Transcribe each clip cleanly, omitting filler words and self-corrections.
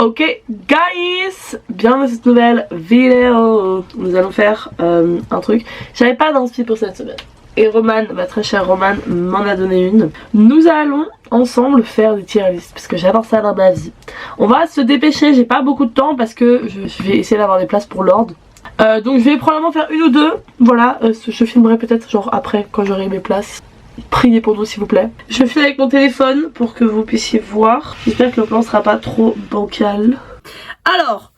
Ok guys, bienvenue dans cette nouvelle vidéo. Nous allons faire un truc. J'avais pas d'inspi pour cette semaine et Roman, ma très chère Roman, m'en a donné une. Nous allons ensemble faire des tier lists parce que j'adore ça dans ma vie. On va se dépêcher, j'ai pas beaucoup de temps parce que je vais essayer d'avoir des places pour l'ordre. Donc je vais probablement faire une ou deux. Voilà, je filmerai peut-être genre après quand j'aurai mes places. Priez pour nous s'il vous plaît. Je file avec mon téléphone pour que vous puissiez voir. J'espère que le plan sera pas trop bancal. Alors,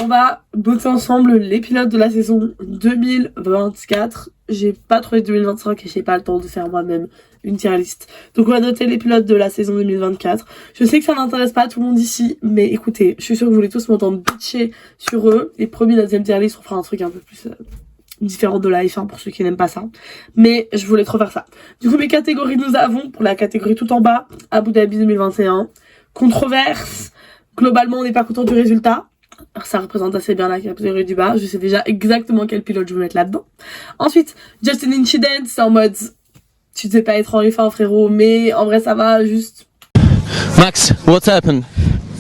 on va botter ensemble les pilotes de la saison 2024. J'ai pas trouvé 2025 et j'ai pas le temps de faire moi-même une tier list. Donc on va noter les pilotes de la saison 2024. Je sais que ça n'intéresse pas tout le monde ici, mais écoutez, je suis sûre que vous voulez tous m'entendre bitcher sur eux. Et promis, la deuxième tier list, on fera un truc un peu plus différent de la F1 pour ceux qui n'aiment pas ça. Mais je voulais trop faire ça. Du coup, mes catégories, nous avons pour la catégorie tout en bas, Abu Dhabi 2021. Controverse. Globalement, on n'est pas content du résultat. Alors, ça représente assez bien la catégorie du bas. Je sais déjà exactement quel pilote je veux mettre là-dedans. Ensuite, Just an Incident. C'est en mode, tu ne sais pas être en F1 frérot, mais en vrai ça va juste. Max, what happened?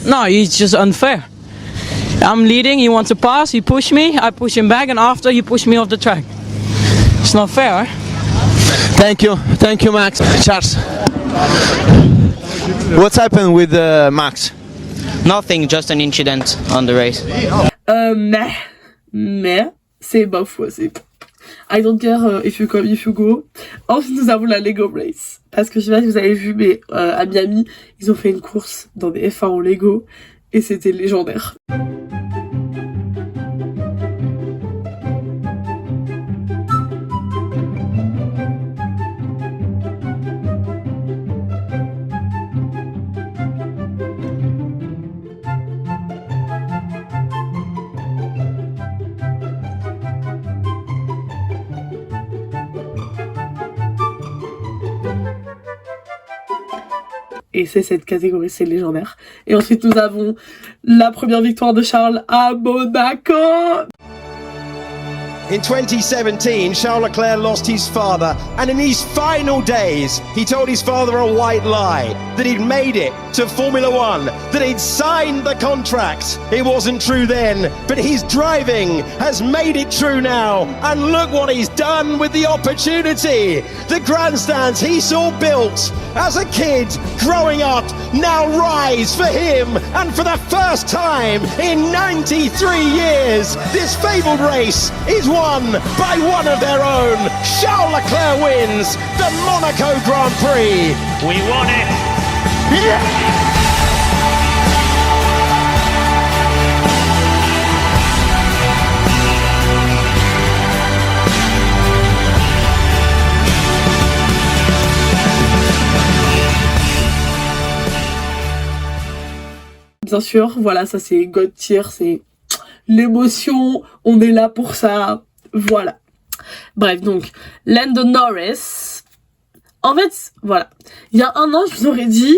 No, it's just unfair. I'm leading, he wants to pass, he pushed me, I push him back, and after he pushed me off the track. It's not fair, eh? Thank you, Max. Charles, what's happened with Max? Nothing, just an incident on the race. Mais, c'est bof, ouais, c'est... I don't care if you come, if you go. Ensuite, nous avons la Lego Race. Parce que je sais pas si vous avez vu, mais à Miami, ils ont fait une course dans des F1 en Lego. Et c'était légendaire. Et c'est cette catégorie, c'est légendaire. Et ensuite nous avons la première victoire de Charles à Monaco. In 2017, Charles Leclerc lost his father, and in his final days, he told his father a white lie, that he'd made it to Formula One, that he'd signed the contract. It wasn't true then, but his driving has made it true now, and look what he's done with the opportunity. The grandstands he saw built as a kid growing up now rise for him, and for the first time in 93 years, this fabled race is won by one of their own. Charles Leclerc wins the Monaco Grand Prix. We won it. Yeah! Bien sûr, voilà, ça c'est God tier, c'est l'émotion, on est là pour ça, voilà. Bref, donc, Lando Norris, en fait, voilà, il y a un an, je vous aurais dit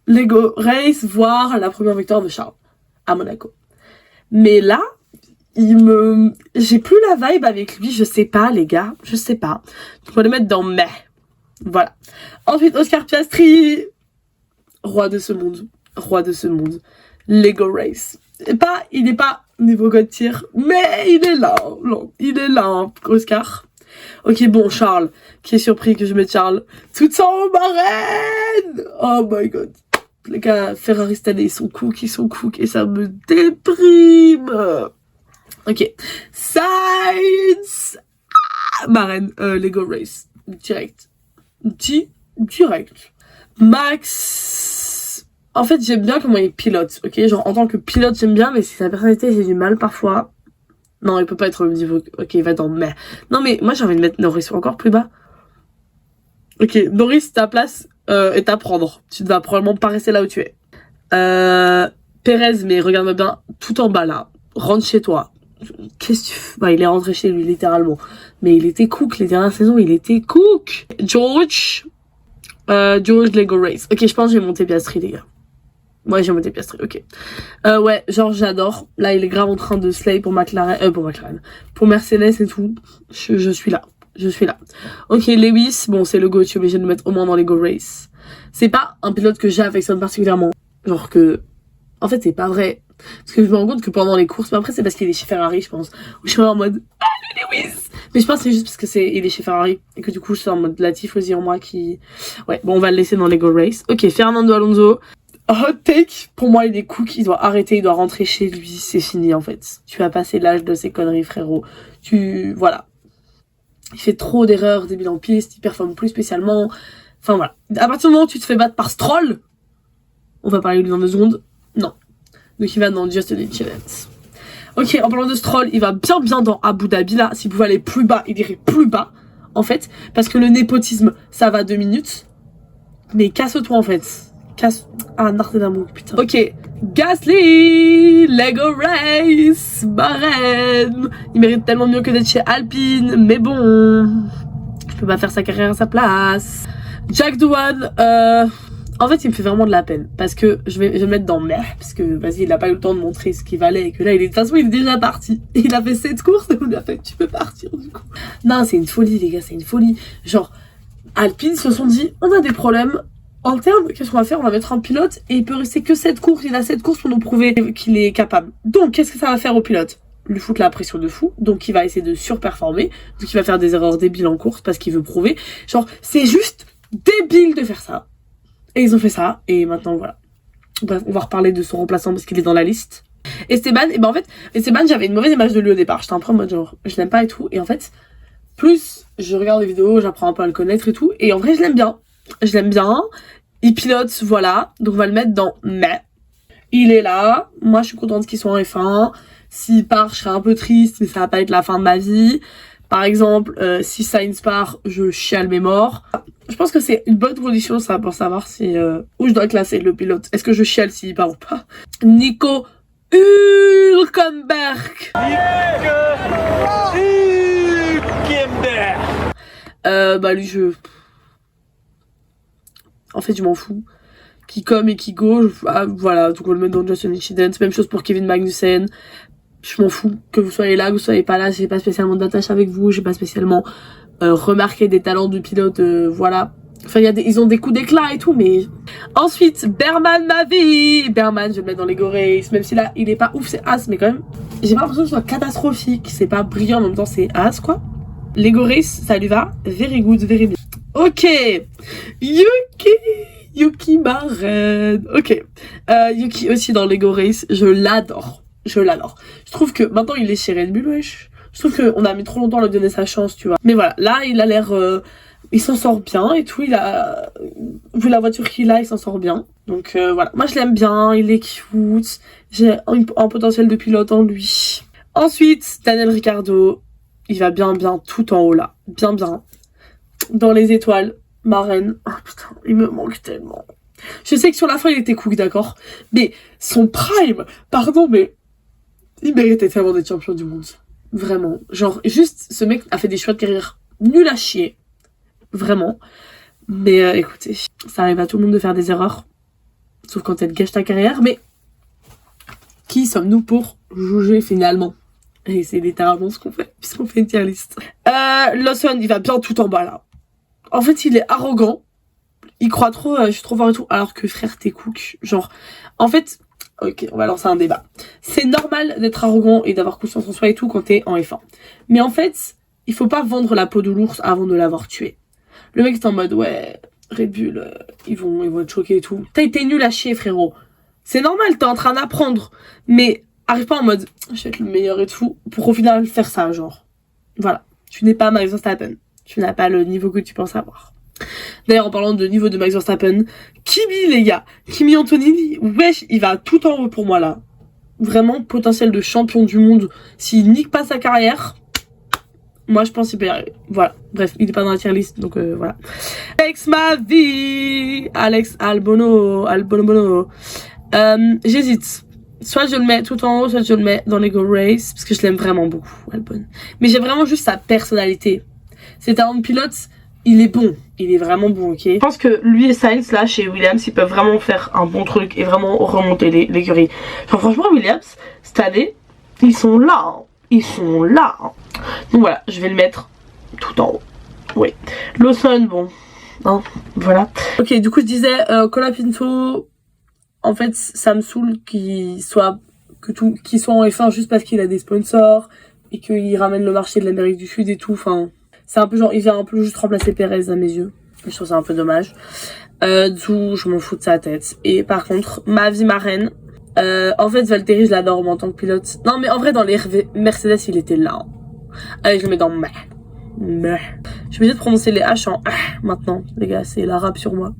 Lego Race, voire la première victoire de Charles à Monaco. Mais là, j'ai plus la vibe avec lui, je sais pas les gars, je sais pas. Donc on va le mettre dans mai, voilà. Ensuite, Oscar Piastri, roi de ce monde, Lego Race. Il n'est pas niveau God tier, mais il est là, hein, Oscar. Ok, bon, Charles, qui est surpris que je mette Charles tout en marraine. Oh my god. Les gars, Ferrari cette année, ils sont cook, et ça me déprime. Ok. Sainz. Marraine, Lego Race. Direct. Max. En fait, j'aime bien comment il pilote, ok? Genre, en tant que pilote, j'aime bien, mais c'est sa personnalité, j'ai du mal parfois. Non, il peut pas être au même niveau. Ok, il va dans mais. Non, mais moi, j'ai envie de mettre Norris encore plus bas. Ok, Norris, ta place est à prendre. Tu ne vas probablement pas rester là où tu es. Perez, mais regarde-moi bien, tout en bas, là. Rentre chez toi. Qu'est-ce que tu fais? Bah, il est rentré chez lui, littéralement. Mais il était cook, les dernières saisons, il était cook. George Lego Race. Ok, je pense que j'ai monté Piastri, les gars. Ouais, j'ai monté Piastri, ok. Ouais, genre, j'adore. Là, il est grave en train de slay pour McLaren. Pour Mercedes et tout. Je suis là. Ok, Lewis, bon, c'est le GOAT, je suis obligée de le mettre au moins dans les Go Race. C'est pas un pilote que j'affectionne particulièrement. Genre que... En fait, c'est pas vrai. Parce que je me rends compte que pendant les courses, mais après c'est parce qu'il est chez Ferrari, je pense. Où je suis en mode Lewis. Mais je pense que c'est juste parce que il est chez Ferrari et que du coup je suis en mode la tifosi en moi qui. Ouais, bon on va le laisser dans les Go Race. Ok, Fernando Alonso. Hot take, pour moi il est cook, il doit arrêter, il doit rentrer chez lui, c'est fini en fait. Tu as passé l'âge de ces conneries frérot. Voilà. Il fait trop d'erreurs, débiles en piste, il performe plus spécialement. Enfin voilà. À partir du moment où tu te fais battre par Stroll, on va parler de lui dans 2 secondes, non. Donc il va dans Just an Incident. Ok, en parlant de Stroll, il va bien dans Abu Dhabi là. S'il pouvait aller plus bas, il irait plus bas en fait. Parce que le népotisme, ça va 2 minutes. Mais casse-toi en fait. Ah, Narté d'amour, putain. Ok, Gasly, Lego Race, Bahreïn. Il mérite tellement mieux que d'être chez Alpine, mais bon, je peux pas faire sa carrière à sa place. Jack Doohan, en fait, il me fait vraiment de la peine parce que je vais me mettre dans mer parce que vas-y, il a pas eu le temps de montrer ce qu'il valait et que là, de toute façon, il est déjà parti. Il a fait 7 courses et on lui a fait, tu peux partir du coup. Non, c'est une folie, les gars, c'est une folie. Genre, Alpine se sont dit, on a des problèmes. En termes, qu'est-ce qu'on va faire? On va mettre un pilote et il peut rester que 7 courses. Il a 7 courses pour nous prouver qu'il est capable. Donc, qu'est-ce que ça va faire au pilote? Lui foutre la pression de fou. Donc, il va essayer de surperformer. Donc, il va faire des erreurs débiles en course parce qu'il veut prouver. Genre, c'est juste débile de faire ça. Et ils ont fait ça. Et maintenant, voilà. Bref, on va reparler de son remplaçant parce qu'il est dans la liste. Esteban, et ben en fait, Esteban, j'avais une mauvaise image de lui au départ. J'étais un peu en mode genre, je l'aime pas et tout. Et en fait, plus je regarde les vidéos, j'apprends un peu à le connaître et tout. Et en vrai, je l'aime bien. Je l'aime bien. Il pilote, voilà. Donc on va le mettre dans mais. Il est là. Moi je suis contente qu'il soit en F1. S'il part, je serai un peu triste, mais ça va pas être la fin de ma vie. Par exemple, si Sainz part, je chiale mes morts. Je pense que c'est une bonne condition ça pour savoir si où je dois classer le pilote. Est-ce que je chiale s'il part ou pas? Nico Hülkenberg. Bah lui en fait je m'en fous. Qui comme et qui go, voilà, donc on va le mettre dans Just an Incident. Même chose pour Kevin Magnussen. Je m'en fous que vous soyez là, que vous soyez pas là. J'ai pas spécialement d'attache avec vous, j'ai pas spécialement remarqué des talents de pilote, voilà. Enfin ils ont des coups d'éclat et tout, mais ensuite Berman ma vie. Berman je vais le mettre dans les Go Race, même si là il est pas ouf, c'est As, mais quand même j'ai pas l'impression que ce soit catastrophique. C'est pas brillant en même temps, c'est As quoi. Les Go Race ça lui va, very good, very bien. Ok, Yuki Bahreïn. Ok. Yuki aussi dans Lego Race. Je l'adore. Je l'adore. Je trouve que maintenant il est chez Red Bull, wesh. Je trouve qu'on a mis trop longtemps à lui donner sa chance, tu vois. Mais voilà, là il a l'air. Il s'en sort bien et tout. Vu la voiture qu'il a, il s'en sort bien. Donc voilà. Moi je l'aime bien. Il est cute. J'ai un potentiel de pilote en lui. Ensuite, Daniel Ricciardo. Il va bien tout en haut là. Bien. Dans les étoiles. Bahreïn, oh putain, il me manque tellement. Je sais que sur la fin il était cook, d'accord, mais son prime, pardon, mais il méritait tellement d'être champion du monde. Vraiment, genre juste ce mec a fait des choix de carrière nuls à chier, vraiment. Mais écoutez, ça arrive à tout le monde de faire des erreurs, sauf quand elle gâche ta carrière. Mais qui sommes-nous pour juger finalement? Et c'est littéralement ce qu'on fait, puisqu'on fait une tier list. Lawson, il va bien tout en bas là. En fait, il est arrogant. Il croit trop, je suis trop fort et tout. Alors que frère, t'es cook. Genre, en fait, ok, on va lancer un débat. C'est normal d'être arrogant et d'avoir confiance en soi et tout quand t'es en F1. Mais en fait, il faut pas vendre la peau de l'ours avant de l'avoir tué. Le mec est en mode, ouais, Red Bull, ils vont être choqués et tout. T'as été nul à chier, frérot. C'est normal, t'es en train d'apprendre. Mais arrive pas en mode, je vais être le meilleur et tout, pour au final faire ça, genre. Voilà. Tu n'es pas Max Verstappen. Tu n'as pas le niveau que tu penses avoir. D'ailleurs, en parlant de niveau de Max Verstappen, Kimi, les gars, Kimi Antonelli, wesh, il va tout en haut pour moi, là. Vraiment, potentiel de champion du monde. S'il nique pas sa carrière, moi, je pense qu'il peut y arriver. Voilà. Bref, il est pas dans la tier list, donc voilà. Alex ma vie, Alex Albono. J'hésite. Soit je le mets tout en haut, soit je le mets dans les Go Race, parce que je l'aime vraiment beaucoup, Albon. Mais j'ai vraiment juste sa personnalité. Ses talents de pilote, il est bon. Il est vraiment bon, ok. Je pense que lui et Sainz, là, chez Williams, ils peuvent vraiment faire un bon truc et vraiment remonter l'écurie. Genre, franchement, Williams, cette année, ils sont là. Hein. Ils sont là. Hein. Donc voilà, je vais le mettre tout en haut. Oui. Lawson, bon. Hein, voilà. Ok, du coup, je disais, Colapinto, en fait, ça me saoule qu'il soit qu'il soit en F1 juste parce qu'il a des sponsors et qu'il ramène le marché de l'Amérique du Sud et tout. Enfin, c'est un peu genre, il vient un peu juste remplacer Perez à mes yeux. Je trouve ça un peu dommage. D'où je m'en fous de sa tête. Et par contre, ma vie, ma reine. En fait, Valtteri, je l'adore en tant que pilote. Non, mais en vrai, dans les Mercedes, il était là. Allez, je le mets dans meh. Meh. Je suis obligée de prononcer les H en maintenant. Les gars, c'est l'arabe sur moi.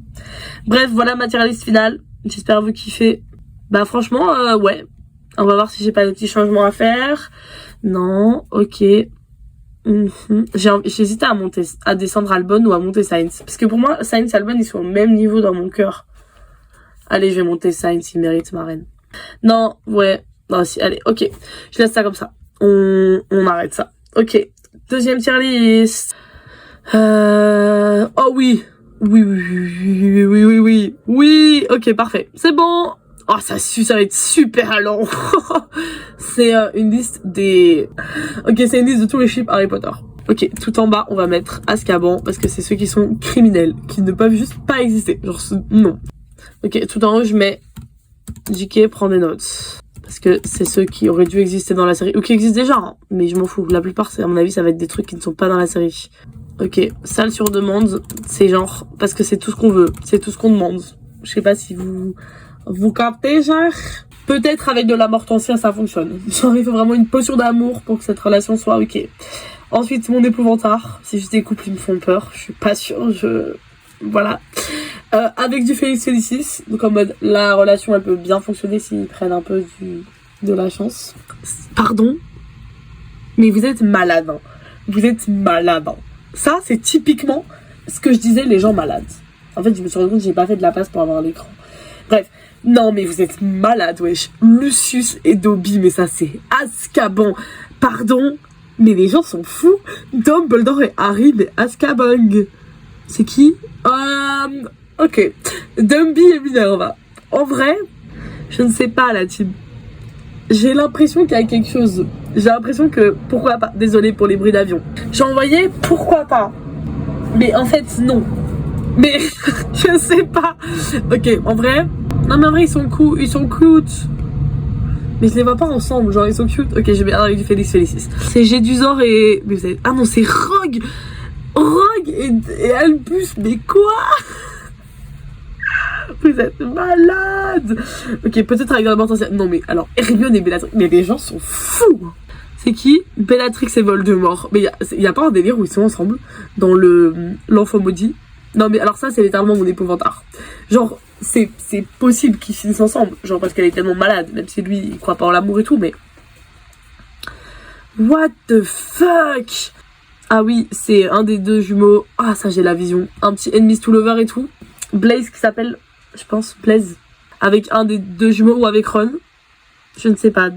Bref, voilà ma tier list finale. J'espère vous kiffer. Bah, franchement, ouais. On va voir si j'ai pas de petits changements à faire. Non, ok. J'hésitais à descendre Albon ou à monter Sainz. Parce que pour moi, Sainz et Albon, ils sont au même niveau dans mon cœur. Allez, je vais monter Sainz, il mérite ma reine. Non, ouais. Non, si, allez, ok. Je laisse ça comme ça. On arrête ça. Ok. Deuxième tier list. Oh oui. Oui, ok, parfait. C'est bon. Oh, ça va être super long. C'est une liste des... Ok, c'est une liste de tous les chips Harry Potter. Ok, tout en bas, on va mettre Azkaban, parce que c'est ceux qui sont criminels, qui ne peuvent juste pas exister. Genre, non. Ok, tout en haut, je mets JK, prends des notes. Parce que c'est ceux qui auraient dû exister dans la série, ou qui existent déjà, hein. Mais je m'en fous. La plupart, à mon avis, ça va être des trucs qui ne sont pas dans la série. Ok, salle sur demande, c'est genre... Parce que c'est tout ce qu'on veut, c'est tout ce qu'on demande. Je sais pas si vous captez, genre. Peut-être avec de la mortensia, ça fonctionne. Genre, il faut vraiment une potion d'amour pour que cette relation soit ok. Ensuite, mon épouvantard. C'est juste des couples qui me font peur. Je suis pas sûre, voilà. Avec du Félix Félicis. Donc, en mode, la relation, elle peut bien fonctionner s'ils prennent un peu de la chance. Pardon? Mais vous êtes malade, hein. Vous êtes malade, hein. Ça, c'est typiquement ce que je disais, les gens malades. En fait, je me suis rendu compte que j'ai pas fait de la place pour avoir l'écran. Bref. Non, mais vous êtes malade, wesh. Lucius et Dobby, mais ça, c'est Azkaban. Pardon, mais les gens sont fous. Dumbledore et Harry, mais Azkaban. C'est qui? Ok. Dumby et Minerva. En vrai, je ne sais pas, la team. J'ai l'impression qu'il y a quelque chose. J'ai l'impression que, pourquoi pas. Désolée pour les bruits d'avion. J'ai envoyé, pourquoi pas. Mais en fait, non. Mais, je sais pas. Ok, en vrai... Non mais en vrai ils sont cool, ils sont cute. Mais je les vois pas ensemble, genre ils sont cute. Ok, je vais avec du Félix Félicis. C'est Jedusor et... Mais vous savez... Ah non, c'est Rogue. Rogue et Albus, mais quoi? Vous êtes malade. Ok, peut-être avec de la mortensia. Non mais alors, Hermione et Bellatrix, mais les gens sont fous. C'est qui? Bellatrix et Voldemort. Mais y a pas un délire où ils sont ensemble dans l'enfant maudit? Non mais alors ça c'est littéralement mon épouvantard. Genre c'est possible qu'ils finissent ensemble, genre parce qu'elle est tellement malade, même si lui il croit pas en l'amour et tout, mais what the fuck. Ah oui, c'est un des deux jumeaux. Ah ça j'ai la vision. Un petit Enemies to Lover et tout. Blaise qui s'appelle, je pense Blaise, avec un des deux jumeaux ou avec Ron. Je ne sais pas,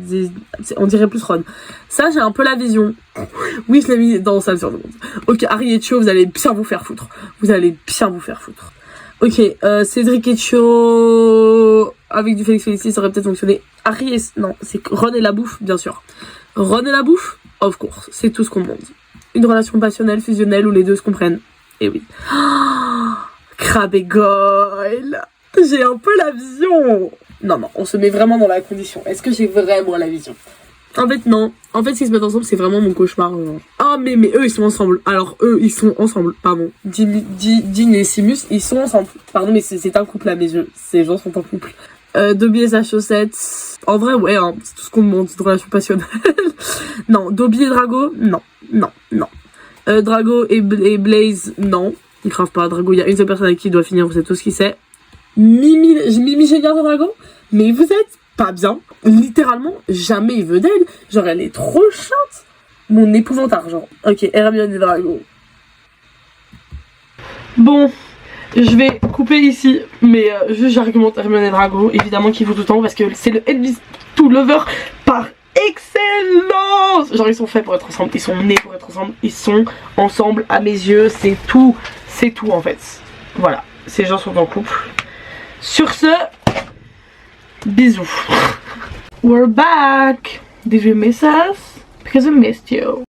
on dirait plus Ron. Ça, j'ai un peu la vision. Oui, je l'ai mis dans Salle sur demande. Ok, Harry et Cho, vous allez bien vous faire foutre. Vous allez bien vous faire foutre. Ok, Cédric et Cho avec du Félix Félicis, ça aurait peut-être fonctionné. Harry et... Non, c'est Ron et la bouffe, bien sûr. Ron et la bouffe, of course. C'est tout ce qu'on demande. Une relation passionnelle, fusionnelle, où les deux se comprennent. Et oui. Oh, Crabbe et Goyle. J'ai un peu la vision. Non, on se met vraiment dans la condition. Est-ce que j'ai vraiment la vision? En fait, non. En fait, s'ils se mettent ensemble, c'est vraiment mon cauchemar. Ah, mais eux, ils sont ensemble. Alors, eux, ils sont ensemble. Pardon. Dean et Simus, ils sont ensemble. Pardon, mais c'est un couple à mes yeux. Ces gens sont en couple. Dobby et sa chaussette. En vrai, ouais, hein, c'est tout ce qu'on demande. C'est une relation passionnelle. Non. Dobby et Drago, non. Drago et Blaze, non. Ils cravent pas. Drago, il y a une seule personne avec qui il doit finir. Vous savez tout ce qu'il sait. Mimi Géniard de Drago, mais vous êtes pas bien. Littéralement, jamais il veut d'elle. Genre, elle est trop chiante. Mon épouvantard, genre. Ok, Hermione et Drago. Bon, je vais couper ici, mais juste j'argumente Hermione et Drago, évidemment qu'il faut tout le temps, parce que c'est le Enemies to Lover par excellence. Genre, ils sont faits pour être ensemble, ils sont nés pour être ensemble, ils sont ensemble à mes yeux, c'est tout en fait. Voilà, ces gens sont en couple. Sur ce, bisous. We're back. Did you miss us? Because I missed you.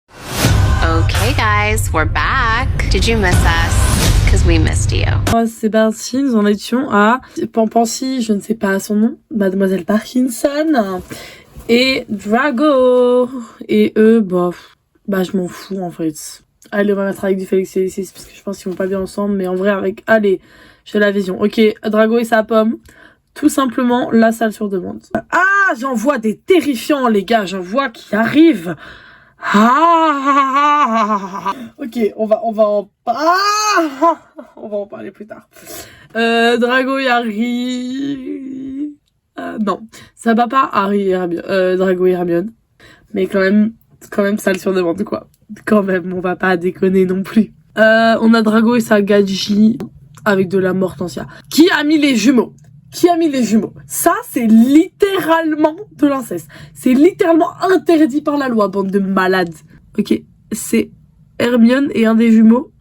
Okay guys, we're back. Did you miss us? Because we missed you. Oh, c'est parti, nous en étions à Pampancy, je ne sais pas son nom, Mademoiselle Parkinson. et Drago. Et eux, bah je m'en fous en fait. Allez, on va mettre avec du Félix et Felicis parce que je pense qu'ils vont pas bien ensemble. Mais en vrai, avec... Allez, j'ai la vision. Ok, Drago et sa pomme. Tout simplement, la salle sur demande. Ah, j'en vois des terrifiants, les gars. J'en vois qui arrivent. Ok, on va en parler plus tard. Drago et Harry... non, ça va pas Harry et Hermione. Drago et Hermione. Mais quand même salle sur demande, quoi. Quand même, on va pas déconner non plus. On a Drago et sa Gadji avec de la Mortensia. Qui a mis les jumeaux? Ça, c'est littéralement de l'inceste. C'est littéralement interdit par la loi, bande de malades. Ok, c'est Hermione et un des jumeaux,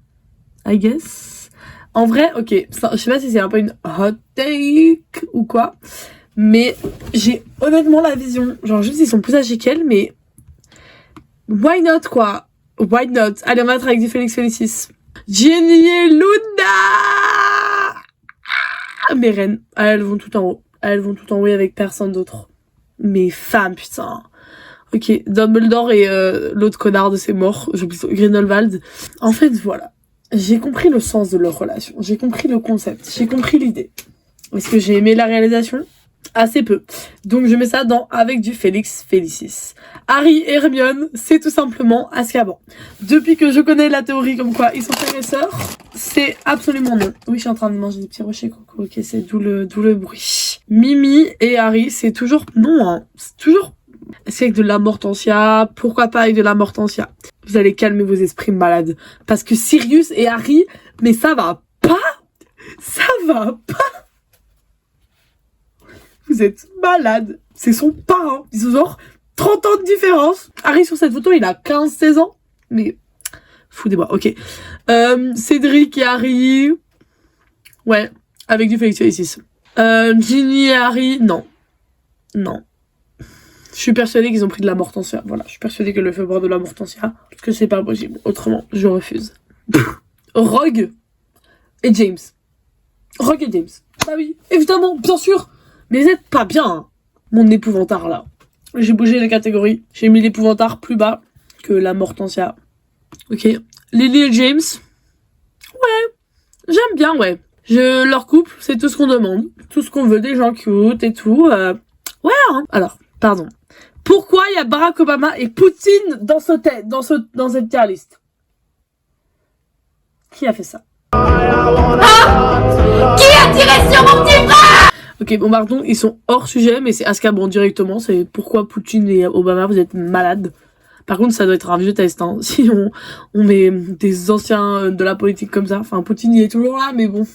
I guess. En vrai, ok, ça, je sais pas si c'est un peu une hot take ou quoi, mais j'ai honnêtement la vision. Genre, juste, ils sont plus âgés qu'elle, mais... Why not, quoi? Why not? Allez, on va être avec du Félix Felicis. Ginny et Luna! Mes reines, elles vont tout en haut. Elles vont tout en haut avec personne d'autre. Mes femmes, putain. Ok, Dumbledore et l'autre connard de ses morts, j'oublie Grindelwald. En fait, voilà. J'ai compris le sens de leur relation. J'ai compris le concept. J'ai compris l'idée. Est-ce que j'ai aimé la réalisation? Assez peu. Donc je mets ça dans avec du Félix Felicis. Harry et Hermione, c'est tout simplement Azkaban. Depuis que je connais la théorie comme quoi ils sont frères et sœurs, c'est absolument non. Oui, je suis en train de manger des petits rochers coco. Ok, c'est d'où le bruit. Mimi et Harry, c'est toujours non, hein. C'est toujours. Est-ce qu'avec de la Mortensia? Pourquoi pas avec de la Mortensia? Vous allez calmer vos esprits malades. Parce que Sirius et Harry, mais ça va pas. Ça va pas. Vous êtes malade. C'est son parrain. Ils ont genre 30 ans de différence. Harry, sur cette photo, il a 15-16 ans. Mais, foutez-moi. Ok. Cédric et Harry. Ouais. Avec du Félix Felicis. Ginny et Harry. Non. Non. Je suis persuadée qu'ils ont pris de la Mortensia. Voilà. Je suis persuadée que le fait boire de la Mortensia. Parce que c'est pas possible. Autrement, je refuse. Rogue et James. Rogue et James. Bah oui. Évidemment. Bien sûr. Mais vous êtes pas bien, hein. Mon épouvantard, là. J'ai bougé les catégories. J'ai mis l'épouvantard plus bas que la Mortensia. Ok. Lily et James. Ouais. J'aime bien, ouais. Leur couple, c'est tout ce qu'on demande. Tout ce qu'on veut, des gens cute et tout. Ouais, hein. Alors, pardon. Pourquoi il y a Barack Obama et Poutine dans cette tier list? Qui a fait ça? Qui a tiré sur mon petit frère? Ok, bon pardon, ils sont hors sujet, mais c'est Azkaban directement. C'est pourquoi Poutine et Obama, vous êtes malades. Par contre, ça doit être un vieux test, hein. Si on met des anciens de la politique comme ça. Enfin, Poutine, il est toujours là, mais bon,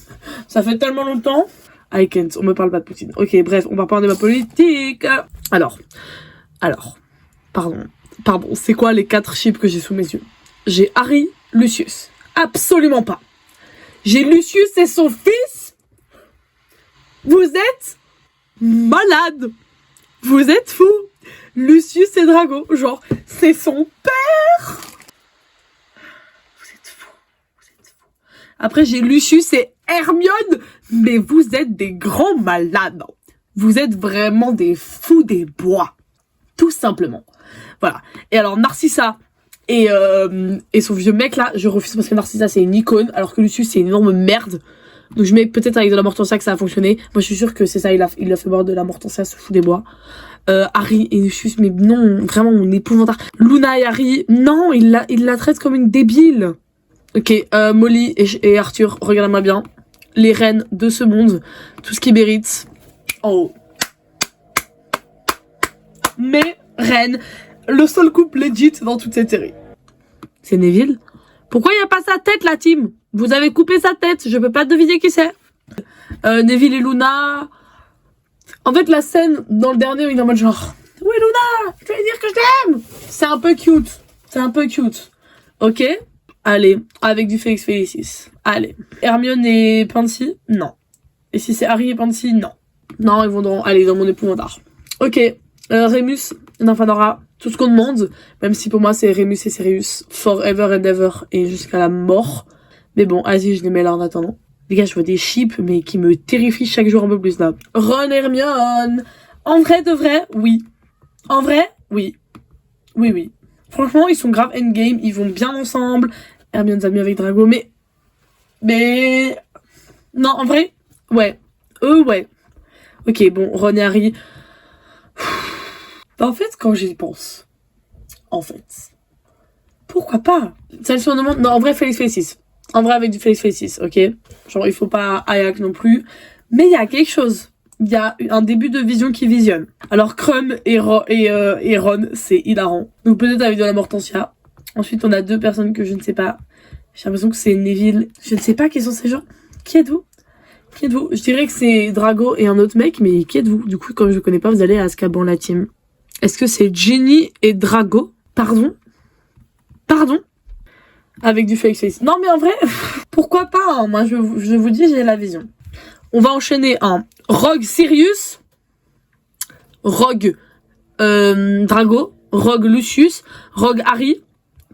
ça fait tellement longtemps. I can't, on me parle pas de Poutine. Ok, bref, on va pas en débat politique. Alors, pardon, c'est quoi les 4 chips que j'ai sous mes yeux? J'ai Harry, Lucius. Absolument pas. J'ai Lucius et son fils. Vous êtes malade. Vous êtes fou. Lucius et Drago, genre, c'est son père. Vous êtes fou. Après, j'ai Lucius et Hermione, mais vous êtes des grands malades. Vous êtes vraiment des fous des bois. Tout simplement. Voilà. Et alors, Narcissa et son vieux mec là, je refuse parce que Narcissa c'est une icône, alors que Lucius c'est une énorme merde. Donc je mets peut-être avec de la Mortensia que ça a fonctionné. Moi je suis sûre que c'est ça, il a fait boire de la Mortensia, se fout des bois. Harry et Lucius, mais non, vraiment on est épouvantard. Luna et Harry, non, il la traite comme une débile. Ok, Molly et Arthur, regardez-moi bien. Les reines de ce monde, tout ce qui mérite. Oh. Mes reines, le seul couple legit dans toute cette série. C'est Neville. Pourquoi il n'y a pas sa tête, la team? Vous avez coupé sa tête, je peux pas deviner qui c'est. Neville et Luna. En fait, la scène dans le dernier, il est en mode genre, oui Luna, je vais dire que je t'aime. C'est un peu cute. Ok. Allez, avec du Félix Felicis. Allez. Hermione et Pansy, non. Et si c'est Harry et Pansy, non. Non, ils vont dans mon épouvantard. Ok. Remus, Nymphadora, tout ce qu'on demande, même si pour moi c'est Remus et Sirius, forever and ever, et jusqu'à la mort. Mais bon, vas-y, je les mets là en attendant. Les gars, je vois des chips, mais qui me terrifient chaque jour un peu plus là. Ron et Hermione. En vrai de vrai, oui. En vrai, oui. Oui, oui. Franchement, ils sont grave endgame, ils vont bien ensemble. Hermione s'amuse avec Drago, mais... Non, en vrai, ouais. Ouais. Ok, bon, Ron et Harry... Bah, en fait, quand j'y pense... Pourquoi pas? Ça le surnomme... Non, en vrai, Félix Félix. En vrai, avec du Félix Félix, ok? Genre, il faut pas Ayak non plus. Mais il y a quelque chose. Il y a un début de vision qui visionne. Alors, Krum et Ron, c'est hilarant. Donc, peut-être avec de la Mortentia. Ensuite, on a deux personnes que je ne sais pas. J'ai l'impression que c'est Neville. Je ne sais pas qui sont ces gens. Qui êtes-vous? Je dirais que c'est Drago et un autre mec, mais qui êtes-vous? Du coup, comme je ne connais pas, vous allez à Azkaban la team. Est-ce que c'est Ginny et Drago? Pardon? Avec du fake face. Non mais en vrai, pourquoi pas hein. Moi je vous dis, j'ai la vision. On va enchaîner un Rogue Sirius, Rogue Drago, Rogue Lucius, Rogue Harry.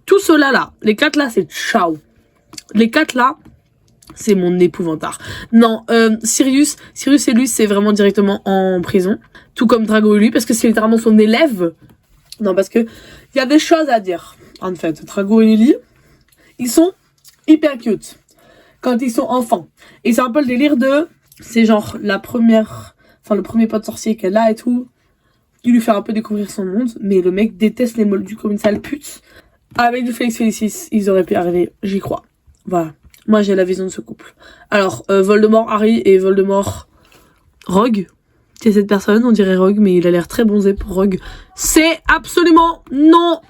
Tout cela là, les 4 là c'est ciao. Les 4 là, c'est mon épouvantard. Non, Sirius et lui c'est vraiment directement en prison. Tout comme Drago et lui, parce que c'est littéralement son élève. Non, parce que il y a des choses à dire. En fait, Drago et Lily, ils sont hyper cute quand ils sont enfants. Et c'est un peu le délire de... C'est genre le premier pote sorcier qu'elle a et tout. Il lui fait un peu découvrir son monde. Mais le mec déteste les moldus comme une sale pute. Avec du Félix Félicis, ils auraient pu arriver. J'y crois. Voilà. Moi, j'ai la vision de ce couple. Alors, Voldemort Harry et Voldemort Rogue. C'est cette personne, on dirait Rogue, mais il a l'air très bronzé pour Rogue. C'est absolument non.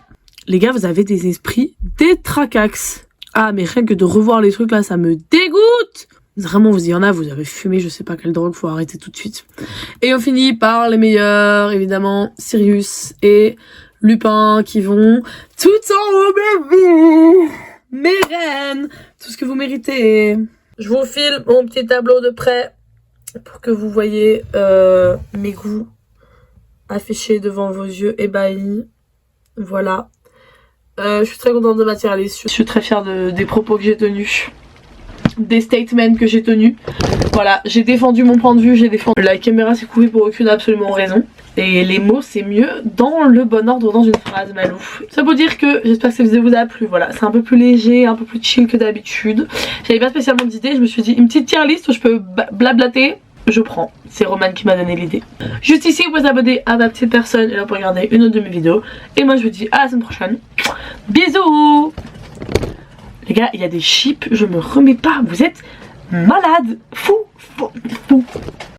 Les gars, vous avez des esprits détraquax. Ah, mais rien que de revoir les trucs là, ça me dégoûte. Vraiment, vous y en a, vous avez fumé, je sais pas quelle drogue, faut arrêter tout de suite. Et on finit par les meilleurs, évidemment, Sirius et Lupin qui vont tout en haut, bébé. Mes reines, tout ce que vous méritez. Je vous file mon petit tableau de près pour que vous voyez mes goûts affichés devant vos yeux ébahis. Voilà. Je suis très contente de matérialiste. Je suis très fière des propos que j'ai tenus. Des statements que j'ai tenus. Voilà, j'ai défendu mon point de vue, j'ai défendu... La caméra s'est coupée pour aucune absolument raison. Et les mots, c'est mieux dans le bon ordre dans une phrase, Malou. Ça veut dire que j'espère que ça vous a plu. Voilà, c'est un peu plus léger, un peu plus chill que d'habitude. J'avais pas spécialement d'idée, je me suis dit une petite tier list où je peux blablater. Je prends. C'est Roman qui m'a donné l'idée. Juste ici, vous pouvez vous abonner à ma petite personne et là pour regarder une autre de mes vidéos. Et moi, je vous dis à la semaine prochaine. Bisous! Les gars, il y a des chips, je me remets pas. Vous êtes malades. Fou.